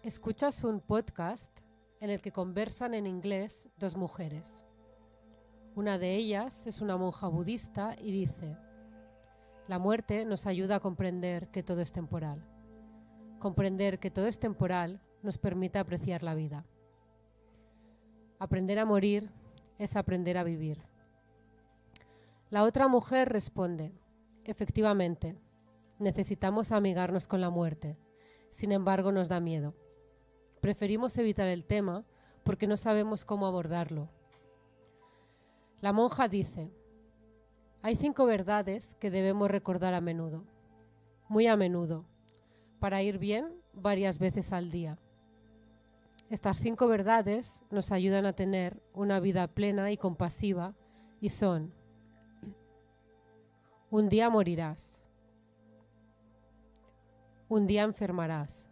Escuchas un podcast en el que conversan en inglés dos mujeres. Una de ellas es una monja budista y dice: la muerte nos ayuda a comprender que todo es temporal. Comprender que todo es temporal nos permite apreciar la vida. Aprender a morir es aprender a vivir. La otra mujer responde: efectivamente, necesitamos amigarnos con la muerte. Sin embargo, nos da miedo. Preferimos evitar el tema porque no sabemos cómo abordarlo. La monja dice: hay 5 verdades que debemos recordar a menudo, muy a menudo, para ir bien varias veces al día. Estas 5 verdades nos ayudan a tener una vida plena y compasiva y son: un día morirás, un día enfermarás.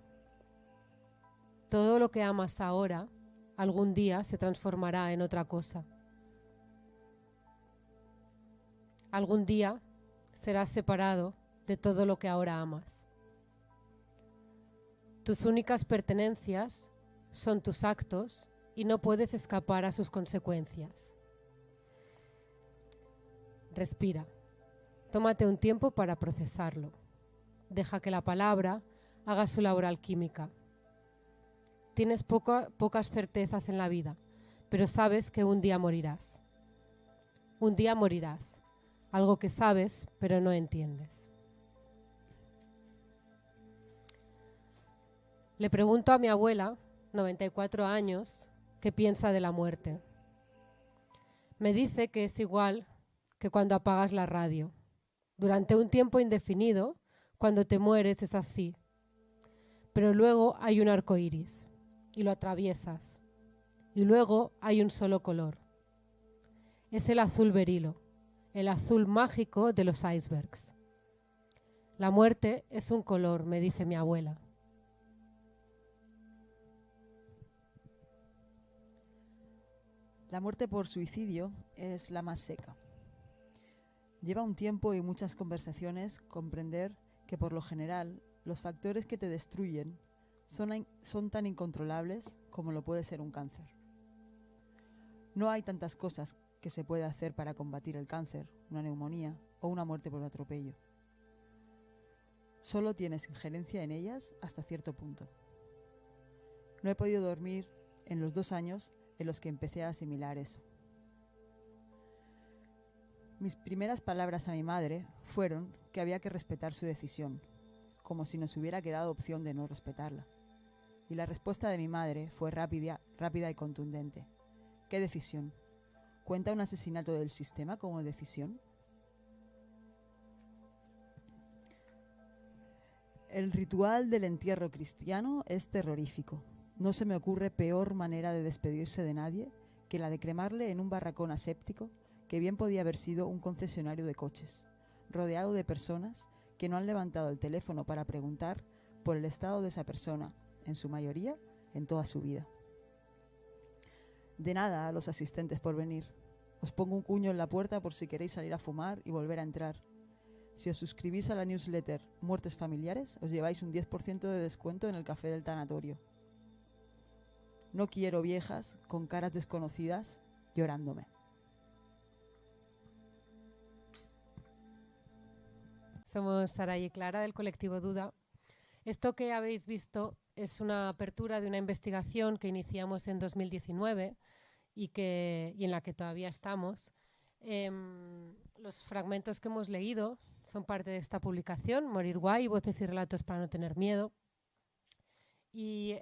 Todo lo que amas ahora, algún día se transformará en otra cosa. Algún día serás separado de todo lo que ahora amas. Tus únicas pertenencias son tus actos y no puedes escapar a sus consecuencias. Respira. Tómate un tiempo para procesarlo. Deja que la palabra haga su labor alquímica. Tienes pocas certezas en la vida, pero sabes que un día morirás. Un día morirás, algo que sabes pero no entiendes. Le pregunto a mi abuela, 94 años, qué piensa de la muerte. Me dice que es igual que cuando apagas la radio. Durante un tiempo indefinido, cuando te mueres es así. Pero luego hay un arco iris y lo atraviesas. Y luego hay un solo color. Es el azul berilo, el azul mágico de los icebergs. La muerte es un color, me dice mi abuela. La muerte por suicidio es la más seca. Lleva un tiempo y muchas conversaciones comprender que por lo general los factores que te destruyen son tan incontrolables como lo puede ser un cáncer. No hay tantas cosas que se puede hacer para combatir el cáncer, una neumonía o una muerte por atropello. Solo tienes injerencia en ellas hasta cierto punto. No he podido dormir en los 2 años en los que empecé a asimilar eso. Mis primeras palabras a mi madre fueron que había que respetar su decisión, como si nos hubiera quedado opción de no respetarla. Y la respuesta de mi madre fue rápida y contundente. ¿Qué decisión? ¿Cuenta un asesinato del sistema como decisión? El ritual del entierro cristiano es terrorífico. No se me ocurre peor manera de despedirse de nadie que la de cremarle en un barracón aséptico que bien podía haber sido un concesionario de coches, rodeado de personas que no han levantado el teléfono para preguntar por el estado de esa persona, en su mayoría, en toda su vida. De nada a los asistentes por venir. Os pongo un cuño en la puerta por si queréis salir a fumar y volver a entrar. Si os suscribís a la newsletter Muertes Familiares, os lleváis un 10% de descuento en el café del tanatorio. No quiero viejas con caras desconocidas llorándome. Somos Sara y Clara del colectivo Duda. Esto que habéis visto es una apertura de una investigación que iniciamos en 2019 y en la que todavía estamos. Los fragmentos que hemos leído son parte de esta publicación, Morir guay, voces y relatos para no tener miedo. Y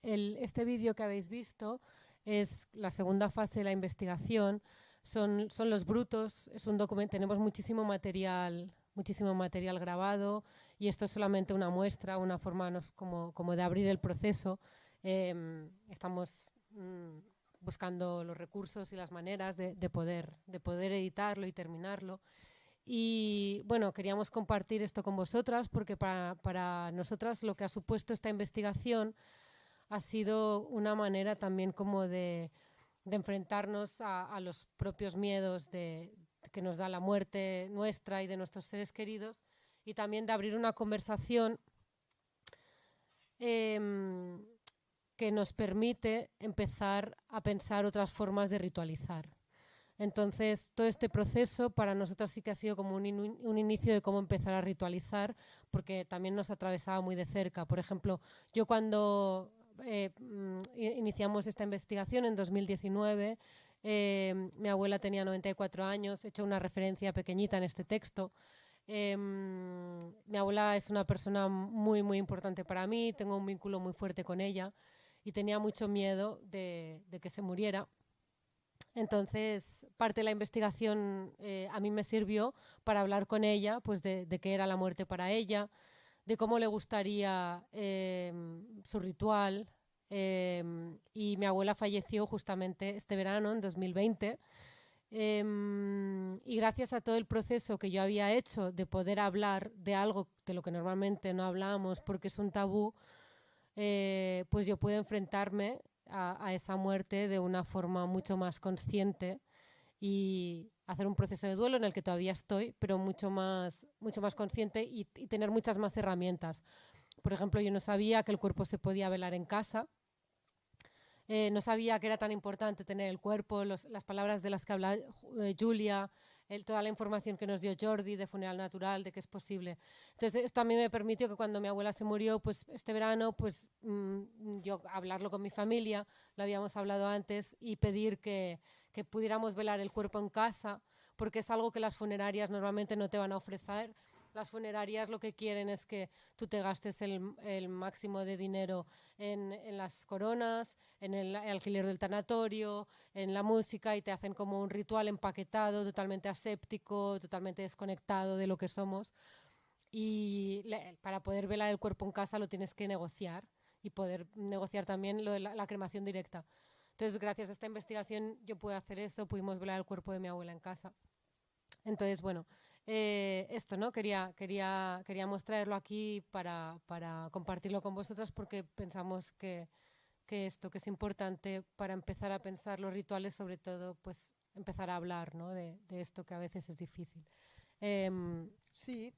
este vídeo que habéis visto es la segunda fase de la investigación. Son los brutos, es un documento, tenemos muchísimo material grabado y esto es solamente una muestra, una forma como de abrir el proceso. Estamos buscando los recursos y las maneras de poder editarlo y terminarlo. Y bueno, queríamos compartir esto con vosotras porque para nosotras lo que ha supuesto esta investigación ha sido una manera también como de enfrentarnos a los propios miedos que nos da la muerte nuestra y de nuestros seres queridos, y también de abrir una conversación que nos permite empezar a pensar otras formas de ritualizar. Entonces, todo este proceso para nosotras sí que ha sido como un inicio de cómo empezar a ritualizar, porque también nos atravesaba muy de cerca. Por ejemplo, yo cuando iniciamos esta investigación en 2019, mi abuela tenía 94 años, he hecho una referencia pequeñita en este texto. Mi abuela es una persona muy, muy importante para mí, tengo un vínculo muy fuerte con ella y tenía mucho miedo de que se muriera. Entonces, parte de la investigación a mí me sirvió para hablar con ella pues de qué era la muerte para ella, de cómo le gustaría su ritual. Y mi abuela falleció justamente este verano, en 2020. Y gracias a todo el proceso que yo había hecho de poder hablar de algo de lo que normalmente no hablamos porque es un tabú, pues yo pude enfrentarme a esa muerte de una forma mucho más consciente y hacer un proceso de duelo en el que todavía estoy, pero mucho más consciente y tener muchas más herramientas. Por ejemplo, yo no sabía que el cuerpo se podía velar en casa. No sabía que era tan importante tener el cuerpo, las palabras de las que habla Julia, toda la información que nos dio Jordi de Funeral Natural, de que es posible. Entonces, esto a mí me permitió que cuando mi abuela se murió, pues este verano, pues yo hablarlo con mi familia, lo habíamos hablado antes, y pedir que pudiéramos velar el cuerpo en casa, porque es algo que las funerarias normalmente no te van a ofrecer. Las funerarias lo que quieren es que tú te gastes el máximo de dinero en las coronas, en el alquiler del tanatorio, en la música, y te hacen como un ritual empaquetado, totalmente aséptico, totalmente desconectado de lo que somos. Y para poder velar el cuerpo en casa lo tienes que negociar y poder negociar también lo de la cremación directa. Entonces, gracias a esta investigación yo pude hacer eso, pudimos velar el cuerpo de mi abuela en casa. Entonces, bueno, esto, ¿no? Quería mostrarlo aquí para compartirlo con vosotras porque pensamos que esto que es importante para empezar a pensar los rituales, sobre todo, pues empezar a hablar, ¿no? de esto que a veces es difícil. Sí,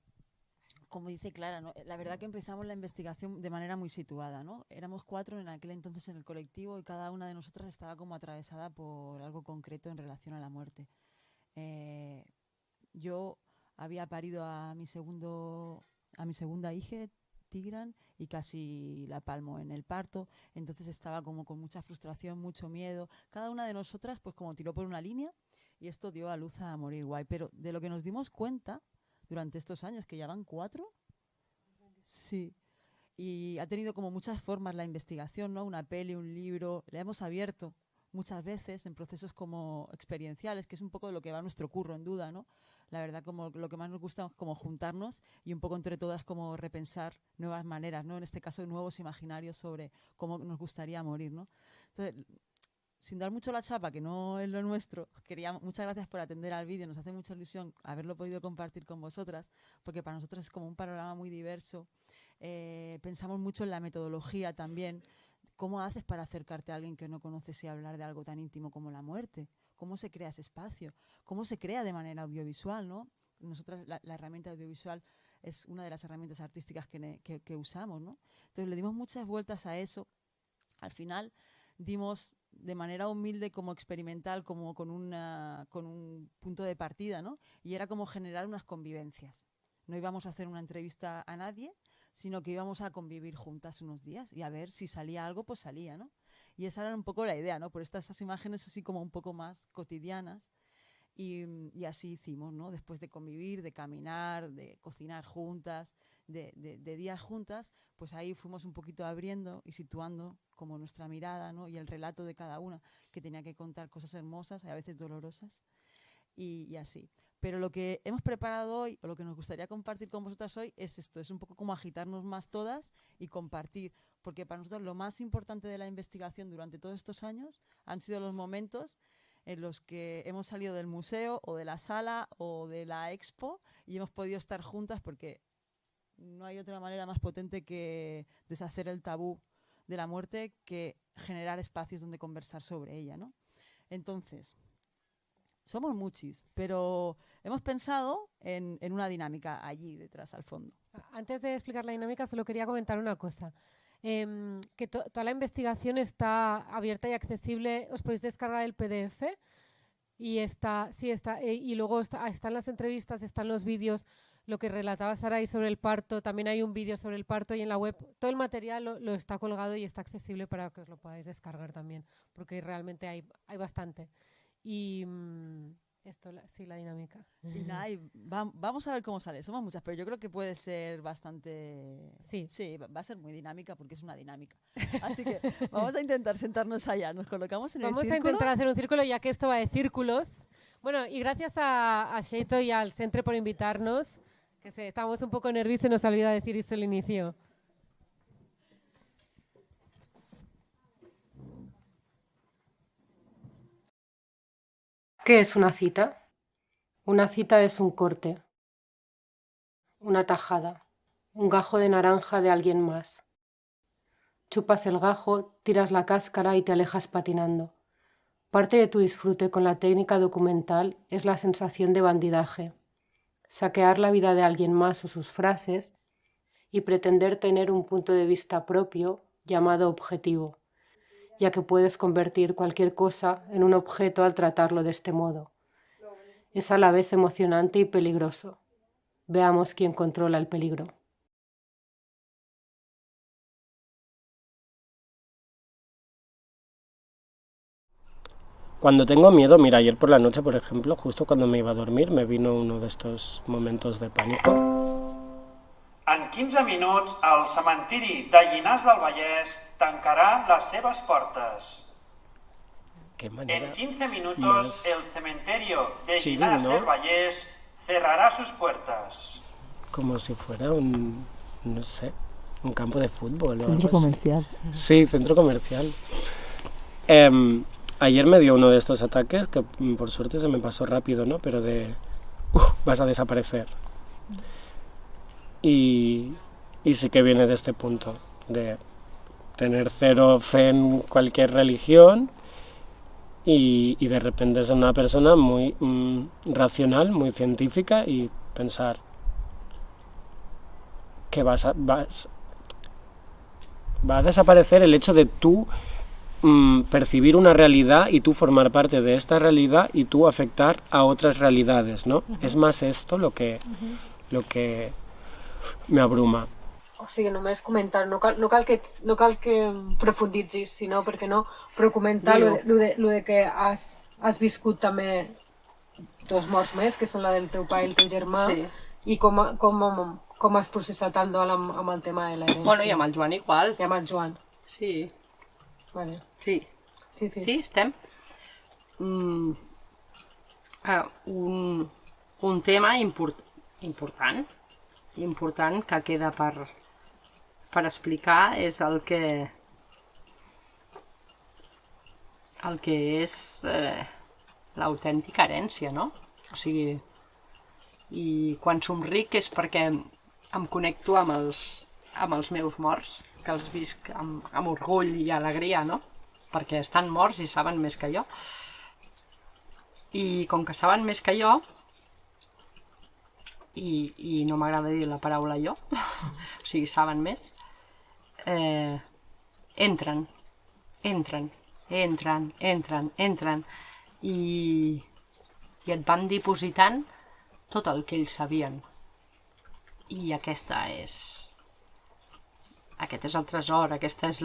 como dice Clara, ¿no? La verdad que empezamos la investigación de manera muy situada, ¿no? Éramos 4 en aquel entonces en el colectivo y cada una de nosotras estaba como atravesada por algo concreto en relación a la muerte. Yo había parido a mi segunda hija, Tigran, y casi la palmo en el parto. Entonces estaba como con mucha frustración, mucho miedo. Cada una de nosotras pues como tiró por una línea y esto dio a luz a morir guay. Pero de lo que nos dimos cuenta durante estos años, que ya van 4, sí. Y ha tenido como muchas formas la investigación, ¿no? Una peli, un libro, la hemos abierto muchas veces en procesos como experienciales, que es un poco de lo que va nuestro curro en Duda, ¿no? La verdad, como lo que más nos gusta es como juntarnos y un poco entre todas como repensar nuevas maneras, ¿no? En este caso, nuevos imaginarios sobre cómo nos gustaría morir, ¿no? Entonces, sin dar mucho la chapa, que no es lo nuestro, muchas gracias por atender al vídeo, nos hace mucha ilusión haberlo podido compartir con vosotras, porque para nosotros es como un panorama muy diverso. Pensamos mucho en la metodología también. ¿Cómo haces para acercarte a alguien que no conoces y hablar de algo tan íntimo como la muerte? ¿Cómo se crea ese espacio? ¿Cómo se crea de manera audiovisual, ¿no? Nosotras la herramienta audiovisual es una de las herramientas artísticas que usamos, ¿no? Entonces le dimos muchas vueltas a eso. Al final dimos de manera humilde, como experimental, como con un punto de partida, ¿no? Y era como generar unas convivencias. No íbamos a hacer una entrevista a nadie, sino que íbamos a convivir juntas unos días y a ver si salía algo, pues salía, ¿no? Y esa era un poco la idea, ¿no? Por estas imágenes así como un poco más cotidianas. Y así hicimos, ¿no? Después de convivir, de caminar, de cocinar juntas, de días juntas, pues ahí fuimos un poquito abriendo y situando como nuestra mirada, ¿no? Y el relato de cada una, que tenía que contar cosas hermosas y a veces dolorosas. Y así. Pero lo que hemos preparado hoy, o lo que nos gustaría compartir con vosotras hoy, es esto, es un poco como agitarnos más todas y compartir, porque para nosotros lo más importante de la investigación durante todos estos años han sido los momentos en los que hemos salido del museo o de la sala o de la expo y hemos podido estar juntas, porque no hay otra manera más potente que deshacer el tabú de la muerte que generar espacios donde conversar sobre ella, ¿no? Entonces, somos muchis, pero hemos pensado en una dinámica allí detrás al fondo. Antes de explicar la dinámica, solo quería comentar una cosa. toda la investigación está abierta y accesible. Os podéis descargar el PDF y y luego están las entrevistas, están los vídeos, lo que relataba Sarai sobre el parto. También hay un vídeo sobre el parto y en la web todo el material lo está colgado y está accesible para que os lo podáis descargar también, porque realmente hay bastante. Y la dinámica. Y nada, vamos a ver cómo sale. Somos muchas, pero yo creo que puede ser bastante... Sí, va a ser muy dinámica porque es una dinámica. Así que vamos a intentar sentarnos allá. Nos colocamos en el círculo. Vamos a intentar hacer un círculo, ya que esto va de círculos. Bueno, y gracias a Xeito y al Centre por invitarnos, que estábamos un poco nerviosos y nos olvidó decir eso al inicio. ¿Qué es una cita? Una cita es un corte, una tajada, un gajo de naranja de alguien más. Chupas el gajo, tiras la cáscara y te alejas patinando. Parte de tu disfrute con la técnica documental es la sensación de bandidaje, saquear la vida de alguien más o sus frases y pretender tener un punto de vista propio llamado objetivo, ya que puedes convertir cualquier cosa en un objeto al tratarlo de este modo. Es a la vez emocionante y peligroso. Veamos quién controla el peligro. Cuando tengo miedo, mira, ayer por la noche, por ejemplo, justo cuando me iba a dormir, me vino uno de estos momentos de pánico. En 15 minuts, el cementiri de Llinars del Vallès tancarà les seves portes. Qué manera En 15 minutos, más el cementerio de chilling, Llinars ¿no? del Vallès cerrará sus puertas. Como si fuera un, no sé, un campo de fútbol o Centro algo así. comercial. Sí, centro comercial. Ayer me dio uno de estos ataques que por suerte se me pasó rápido, ¿no? Pero vas a desaparecer. Y sí que viene de este punto, de tener cero fe en cualquier religión y de repente ser una persona muy racional, muy científica y pensar que va a desaparecer el hecho de tú percibir una realidad y tú formar parte de esta realidad y tú afectar a otras realidades, ¿no? Es más esto lo que me abruma. O sigui, només comentar, no cal que profunditzis, sinó perquè no, però comentar lo de que has viscut també dos morts més, que són la del teu pare i el teu germà, sí. I com has processat el dol amb el tema de l'herència. Bueno, i amb el Joan igual. I amb el Joan. Sí. Vale. Sí. Sí. Sí, estem. Un tema important que queda per explicar és el que és l'autèntica herència, no? O sigui, i quan somric és perquè em connecto amb els meus morts, que els visc amb orgull i alegria, no? Perquè estan morts i saben més que jo. I com que saben més que jo, i no m'agrada dir la paraula jo, o sigui, saben més, entren i et van dipositant tot el que ells sabien. I aquest és el tresor, aquesta és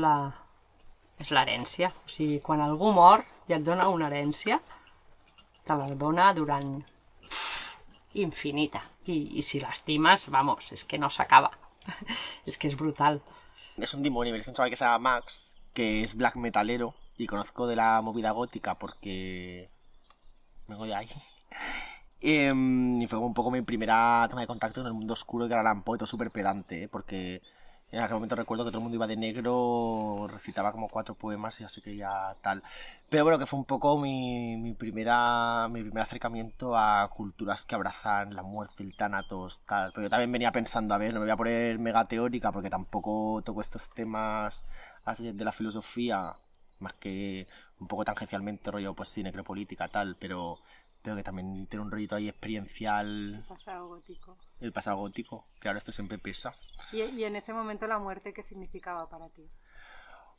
l'herència. O sigui, quan algú mor i et dona una herència, te la dona durant infinita. Y si lastimas, vamos, es que no se acaba. Es que es brutal. Es un demonio, me dice un chaval que se llama Max, que es black metalero, y conozco de la movida gótica porque vengo de ahí. Y fue un poco mi primera toma de contacto en el mundo oscuro de Allan Poe, todo súper pedante, porque en aquel momento recuerdo que todo el mundo iba de negro, recitaba como 4 poemas y así que ya tal. Pero bueno, que fue un poco mi primer acercamiento a culturas que abrazan la muerte, el tánatos, tal. Pero yo también venía pensando, a ver, no me voy a poner mega teórica porque tampoco toco estos temas así de la filosofía, más que un poco tangencialmente rollo, pues sí, necropolítica, tal, pero que también tiene un rollito ahí experiencial. gótico. El pasado gótico, claro, esto siempre pesa. ¿Y en ese momento la muerte qué significaba para ti?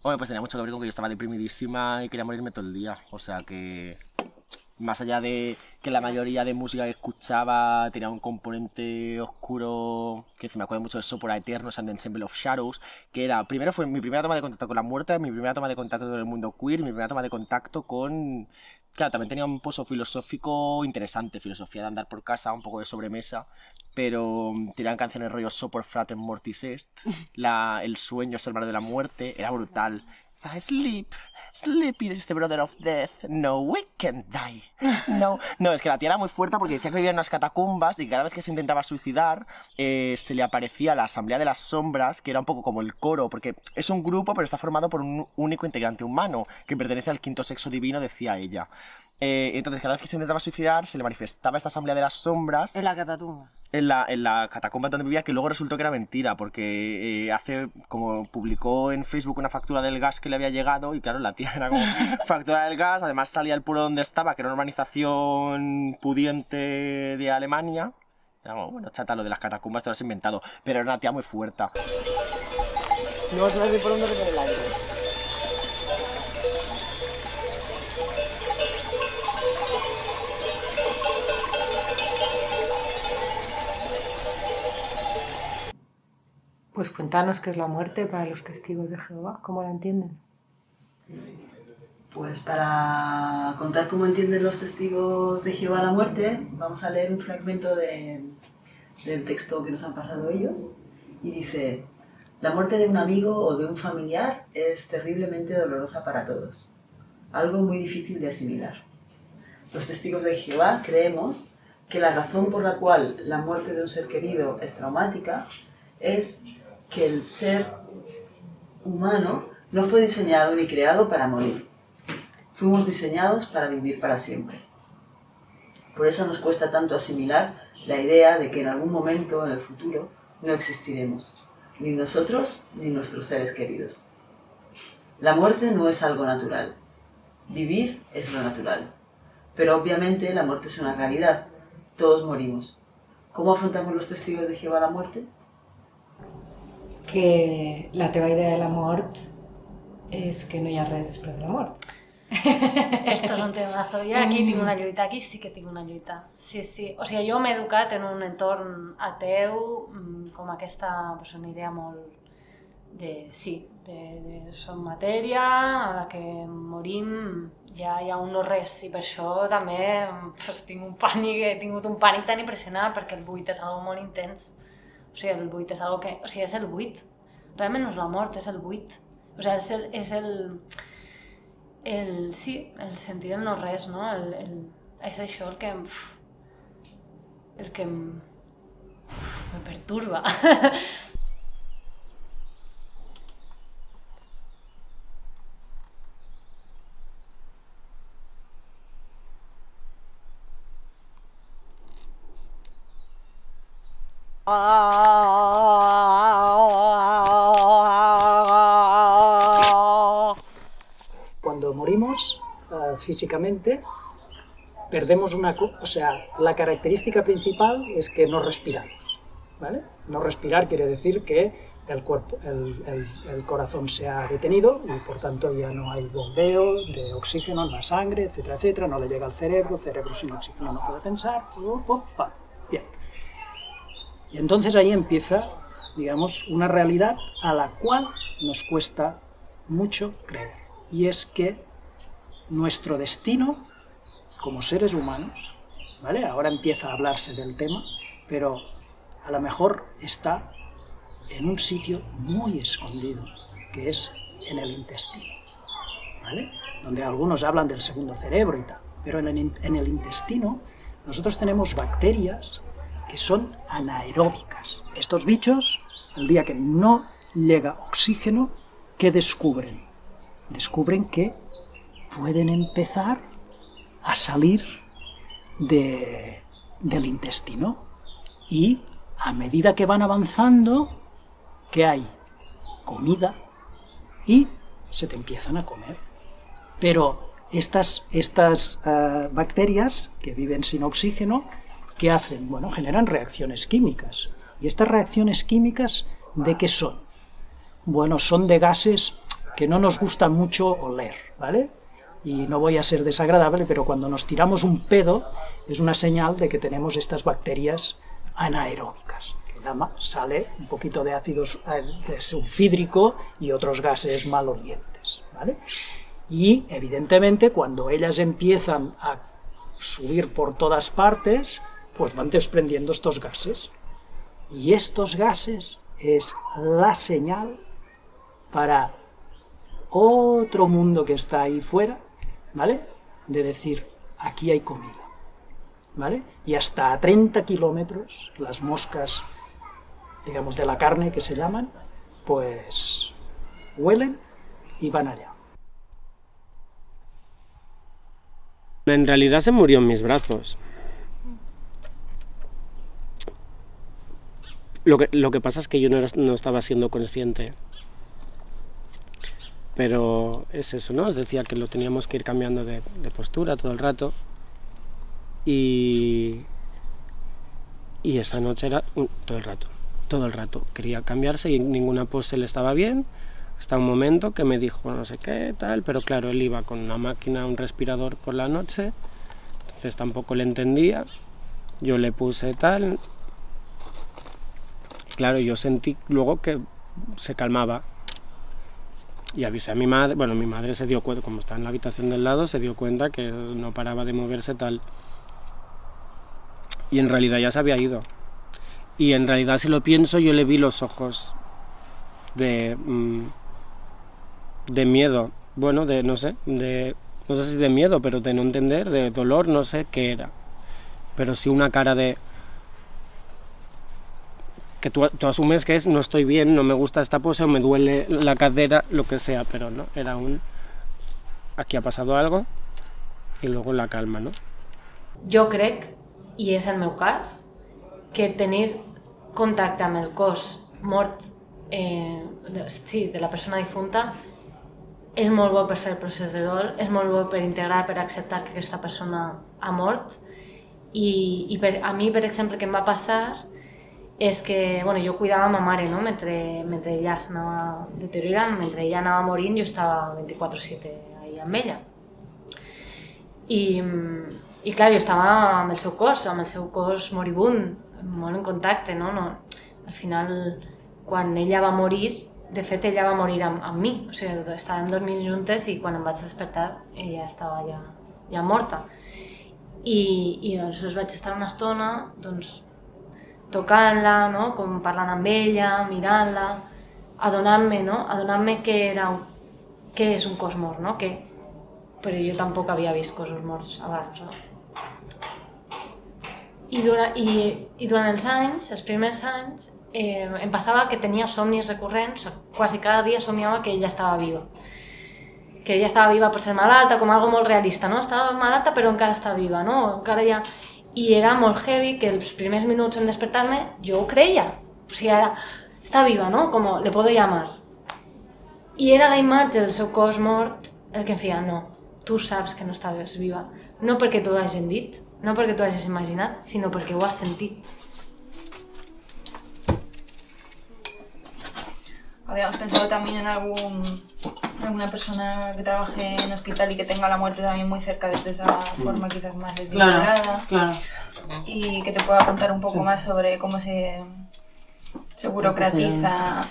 Hombre, pues tenía mucho que ver con que yo estaba deprimidísima y quería morirme todo el día. O sea que, más allá de que la mayoría de música que escuchaba tenía un componente oscuro, que me acuerdo mucho de Sopora Eternus and the Ensemble of Shadows, que era, primero fue mi primera toma de contacto con la muerte, mi primera toma de contacto con el mundo queer, mi primera toma de contacto con... Claro, también tenía un pozo filosófico interesante, filosofía de andar por casa, un poco de sobremesa, pero tenían canciones rollo Sopor Fratem Mortis Est, el sueño es el mar de la muerte, era brutal. Sleep, sleep is the brother of death, no we can die. No, es que la tía era muy fuerte porque decía que vivía en unas catacumbas y cada vez que se intentaba suicidar se le aparecía la Asamblea de las Sombras, que era un poco como el coro, porque es un grupo pero está formado por un único integrante humano que pertenece al quinto sexo divino, decía ella. Entonces cada vez que se intentaba suicidar se le manifestaba esta Asamblea de las Sombras En la catatumba. en la catacumba donde vivía, que luego resultó que era mentira, porque como publicó en Facebook una factura del gas que le había llegado, y claro, la tía era como factura del gas, además salía el pueblo donde estaba, que era una urbanización pudiente de Alemania. Era como, bueno, chata, lo de las catacumbas te lo has inventado, pero era una tía muy fuerte. No sé por dónde viene el aire. Pues cuéntanos qué es la muerte para los testigos de Jehová, ¿cómo la entienden? Pues para contar cómo entienden los testigos de Jehová la muerte, vamos a leer un fragmento del texto que nos han pasado ellos. Y dice: la muerte de un amigo o de un familiar es terriblemente dolorosa para todos, algo muy difícil de asimilar. Los testigos de Jehová creemos que la razón por la cual la muerte de un ser querido es traumática es que el ser humano no fue diseñado ni creado para morir. Fuimos diseñados para vivir para siempre. Por eso nos cuesta tanto asimilar la idea de que en algún momento en el futuro no existiremos, ni nosotros ni nuestros seres queridos. La muerte no es algo natural. Vivir es lo natural. Pero obviamente la muerte es una realidad. Todos morimos. ¿Cómo afrontamos los testigos de Jehová la muerte? Que la teva idea de la mort és que no hi ha res després de la mort. Esto és un temazo. Jo aquí tinc una lluita, aquí sí que tinc una lluita. Sí. O sigui, jo m'he educat en un entorn ateu, com aquesta, pues, una idea molt de som matèria, a la que morim ja hi ha un no res, i per això també pues, tinc un pànic, he tingut un pànic tan impressionant perquè el buit és algo molt intens. O sigui, el buit és algo que... O sigui, és el buit. Realment no és la mort, és el buit. O sigui, és el sentir el no res, no? És això el que me perturba. Cuando morimos físicamente, perdemos o sea, la característica principal es que no respiramos, ¿vale? No respirar quiere decir que el cuerpo, el corazón se ha detenido y por tanto ya no hay bombeo de oxígeno en la sangre, etcétera, etcétera, no le llega al cerebro, el cerebro sin oxígeno no puede pensar, bien. Y entonces ahí empieza, digamos, una realidad a la cual nos cuesta mucho creer. Y es que nuestro destino, como seres humanos, ¿vale? Ahora empieza a hablarse del tema, pero a lo mejor está en un sitio muy escondido, que es en el intestino, ¿vale? Donde algunos hablan del segundo cerebro y tal. Pero en el intestino nosotros tenemos bacterias que son anaeróbicas. Estos bichos, el día que no llega oxígeno, ¿qué descubren? Descubren que pueden empezar a salir del intestino y a medida que van avanzando, ¿qué hay? Comida y se te empiezan a comer. Pero estas bacterias que viven sin oxígeno, ¿qué hacen? Bueno, generan reacciones químicas. ¿Y estas reacciones químicas de qué son? Bueno, son de gases que no nos gusta mucho oler, ¿vale? Y no voy a ser desagradable, pero cuando nos tiramos un pedo es una señal de que tenemos estas bacterias anaeróbicas. Sale un poquito de ácido sulfídrico y otros gases malolientes, ¿vale? Y evidentemente cuando ellas empiezan a subir por todas partes, pues van desprendiendo estos gases. Y estos gases es la señal para otro mundo que está ahí fuera, ¿vale? De decir, aquí hay comida, ¿vale? Y hasta a 30 kilómetros las moscas, digamos, de la carne que se llaman, pues huelen y van allá. En realidad se murió en mis brazos. Lo que pasa es que yo no estaba siendo consciente. Pero es eso, ¿no? Os decía que lo teníamos que ir cambiando de postura todo el rato. Y esa noche era todo el rato. Quería cambiarse y ninguna pose le estaba bien. Hasta un momento que me dijo no sé qué, tal, pero claro, él iba con una máquina, un respirador por la noche, entonces tampoco le entendía. Yo le puse tal. Claro, yo sentí luego que se calmaba. Y avisé a mi madre, bueno, mi madre se dio cuenta, como está en la habitación del lado, se dio cuenta que no paraba de moverse tal. Y en realidad ya se había ido. Y en realidad, si lo pienso, yo le vi los ojos de miedo. Bueno, no sé si de miedo, pero de no entender, de dolor, no sé qué era. Pero sí una cara de... que tú asumes que es no estoy bien, no me gusta esta pose, o me duele la cadera, lo que sea, pero no, era aquí ha pasado algo, y luego la calma, no? Jo crec, i és el meu cas, que tenir contacte amb el cos mort de la persona difunta és molt bo per fer el procés de dol, és molt bo per integrar, per acceptar que aquesta persona ha mort, i a mi, per exemple, que em va passar és que jo cuidava ma mare, no? Mentre ella s'anava deteriorant, mentre ella anava morint, jo estava 24/7 ahí amb ella. I clar, jo estava amb el seu cos moribund, molt en contacte, no? Al final, quan ella va morir, de fet ella va morir amb mi, o sigui, estàvem dormint juntes i quan em vaig despertar ella estava ja morta. I aleshores vaig estar una estona, doncs, tocant-la, no? Com parlant amb ella, mirant-la, adonant-me què és un cos mort, no? Però jo tampoc havia vist cossos morts abans, no? I durant els anys, els primers anys, em passava que tenia somnis recurrents, quasi cada dia somiava que ella estava viva. Que ella estava viva per ser malalta, com algo molt realista, no? Estava malalta però encara està viva, no? Encara ja... I era molt heavy que els primers minuts en despertar-me jo ho creia. O sigui, era, està viva, no? Com le puedo llamar. I era la imatge del seu cos mort el que em feia, no, tu saps que no estaves viva. No perquè t'ho hagin dit, no perquè t'ho hagis imaginat, sinó perquè ho has sentit. Habíamos pensado también en alguna persona que trabaje en hospital y que tenga la muerte también muy cerca desde esa forma quizás más desvinculada. Claro. Y que te pueda contar un poco más sobre cómo se burocratiza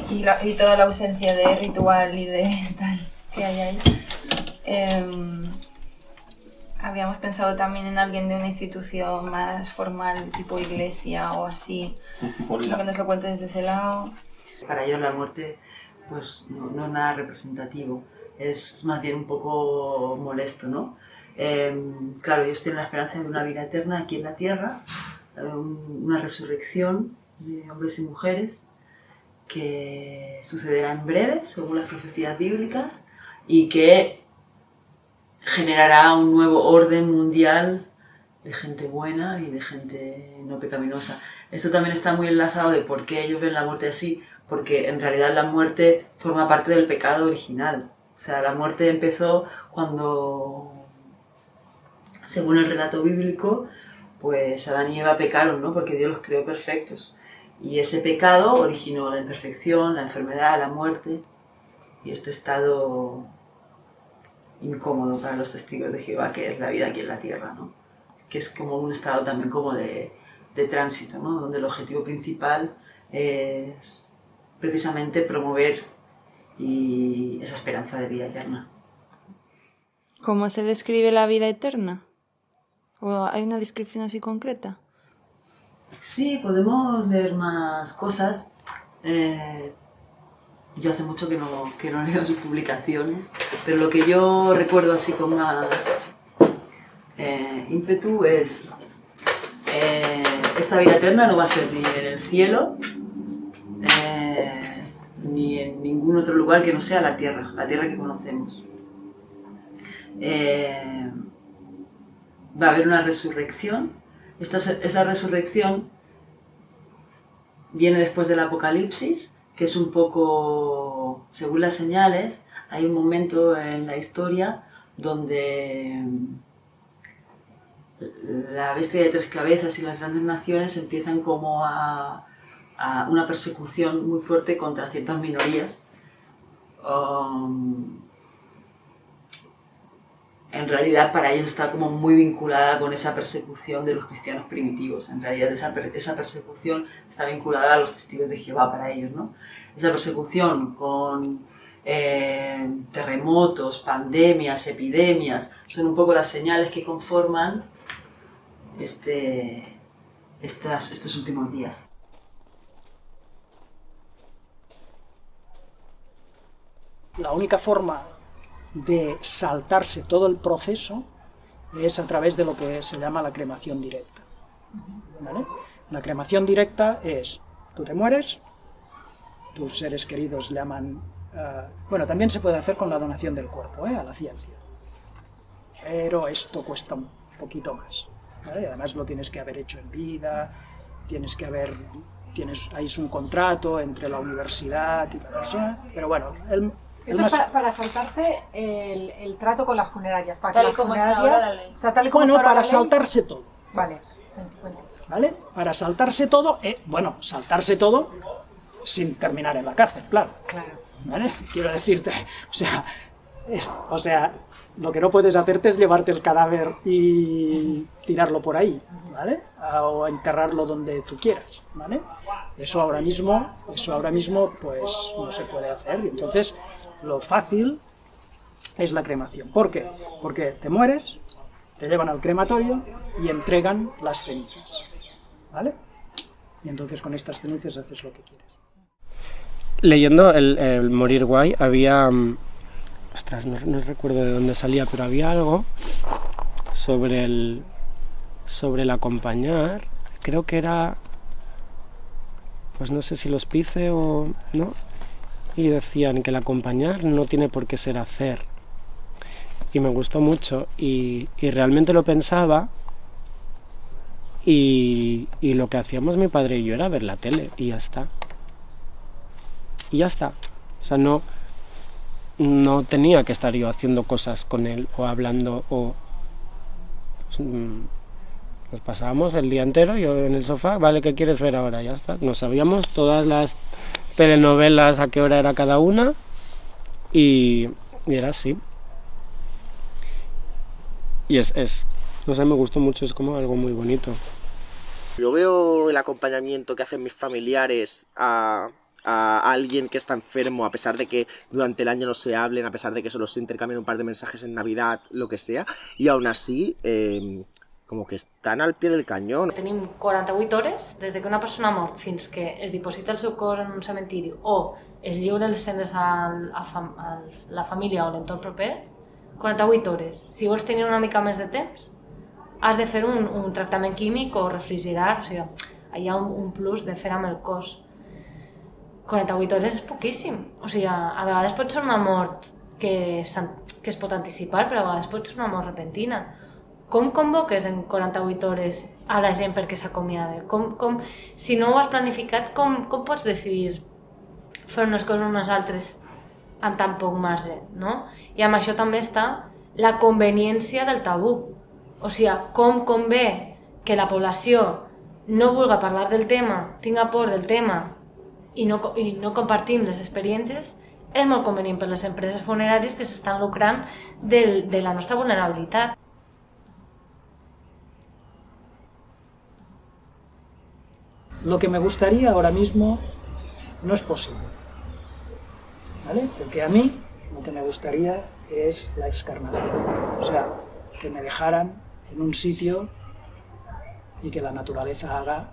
y toda la ausencia de ritual y de tal que hay ahí. Habíamos pensado también en alguien de una institución más formal, tipo iglesia o así, que nos lo cuente desde ese lado. Para ellos la muerte pues no es nada representativo, es más bien un poco molesto, ¿no? Claro, ellos tienen la esperanza de una vida eterna aquí en la tierra, una resurrección de hombres y mujeres que sucederá en breve, según las profecías bíblicas, y que generará un nuevo orden mundial de gente buena y de gente no pecaminosa. Esto también está muy enlazado de por qué ellos ven la muerte así, porque en realidad la muerte forma parte del pecado original. O sea, la muerte empezó cuando según el relato bíblico, pues Adán y Eva pecaron, ¿no? Porque Dios los creó perfectos. Y ese pecado originó la imperfección, la enfermedad, la muerte y este estado incómodo para los testigos de Jehová, que es la vida aquí en la tierra, ¿no? Que es como un estado también como de tránsito, ¿no? Donde el objetivo principal es precisamente promover esa esperanza de vida eterna. ¿Cómo se describe la vida eterna? ¿O hay una descripción así concreta? Sí, podemos leer más cosas. Yo hace mucho que no leo sus publicaciones, pero lo que yo recuerdo así con más ímpetu es esta vida eterna no va a ser ni en el cielo ni en ningún otro lugar que no sea la tierra que conocemos. Va a haber una resurrección. Esa resurrección viene después del Apocalipsis, que es un poco, según las señales, hay un momento en la historia donde la bestia de tres cabezas y las grandes naciones empiezan como a una persecución muy fuerte contra ciertas minorías. En realidad para ellos está como muy vinculada con esa persecución de los cristianos primitivos. En realidad esa persecución está vinculada a los testigos de Jehová para ellos, ¿no? Esa persecución con terremotos, pandemias, epidemias, son un poco las señales que conforman estos últimos días. La única forma de saltarse todo el proceso es a través de lo que se llama la cremación directa, ¿vale? La cremación directa es, tú te mueres, tus seres queridos llaman... bueno, también se puede hacer con la donación del cuerpo, a la ciencia, pero esto cuesta un poquito más, ¿vale? Además lo tienes que haber hecho en vida, hay un contrato entre la universidad y la persona, pero bueno... Esto es para saltarse el trato con las funerarias. Para tal que y como las está ahora la ley. O sea, tal y como está ahora para la ley. saltarse todo. Vale. ¿Vale? Para saltarse todo, saltarse todo sin terminar en la cárcel, claro. ¿Vale? Quiero decirte, o sea, lo que no puedes hacerte es llevarte el cadáver y tirarlo por ahí, ¿vale? O enterrarlo donde tú quieras, ¿vale? Eso ahora mismo, pues no se puede hacer. Y entonces, lo fácil es la cremación. ¿Por qué? Porque te mueres, te llevan al crematorio y entregan las cenizas, ¿vale? Y entonces con estas cenizas haces lo que quieres. Leyendo el Morir Guay había... ostras, no recuerdo de dónde salía, pero había algo sobre el acompañar. Creo que era... pues no sé si los Pice o... ¿no? Y decían que el acompañar no tiene por qué ser hacer. Y me gustó mucho. Y realmente lo pensaba. Y lo que hacíamos mi padre y yo era ver la tele. Y ya está. O sea, no tenía que estar yo haciendo cosas con él o hablando o... pues, nos pasábamos el día entero, yo en el sofá, vale, ¿qué quieres ver ahora? Ya está. Nos sabíamos todas las telenovelas, a qué hora era cada una, y era así. Y no sé, me gustó mucho, es como algo muy bonito. Yo veo el acompañamiento que hacen mis familiares a alguien que está enfermo, a pesar de que durante el año no se hablen, a pesar de que solo se intercambien un par de mensajes en Navidad, lo que sea, y aún así... como que estan al pie del canyó. Tenim 48 hores des que una persona mort fins que es diposita el seu cos en un cementiri o es lliure les cendres a la família o l'entorn proper, 48 hores. Si vols tenir una mica més de temps, has de fer un tractament químic o refrigerar, o sigui, hi ha un plus de fer amb el cos. 48 hores és poquíssim. O sigui, a vegades pot ser una mort que es pot anticipar, però a vegades pot ser una mort repentina. Com convoques en 48 hores a la gent perquè s'acomiada? Si no ho has planificat, com pots decidir fer unes coses o unes altres amb tan poc marge, no? I amb això també està la conveniència del tabú. O sigui, com convé que la població no vulgui parlar del tema, tinga por del tema i no compartim les experiències, és molt convenient per les empreses funeràries que s'estan lucrant de la nostra vulnerabilitat. Lo que me gustaría ahora mismo no es posible, ¿vale? Porque a mí lo que me gustaría es la excarnación, o sea, que me dejaran en un sitio y que la naturaleza haga,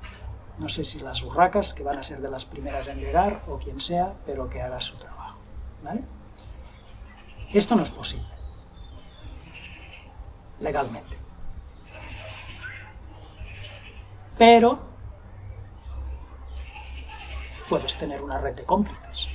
no sé si las urracas, que van a ser de las primeras en llegar, o quien sea, pero que haga su trabajo, ¿vale? Esto no es posible, legalmente. Pero puedes tener una red de cómplices.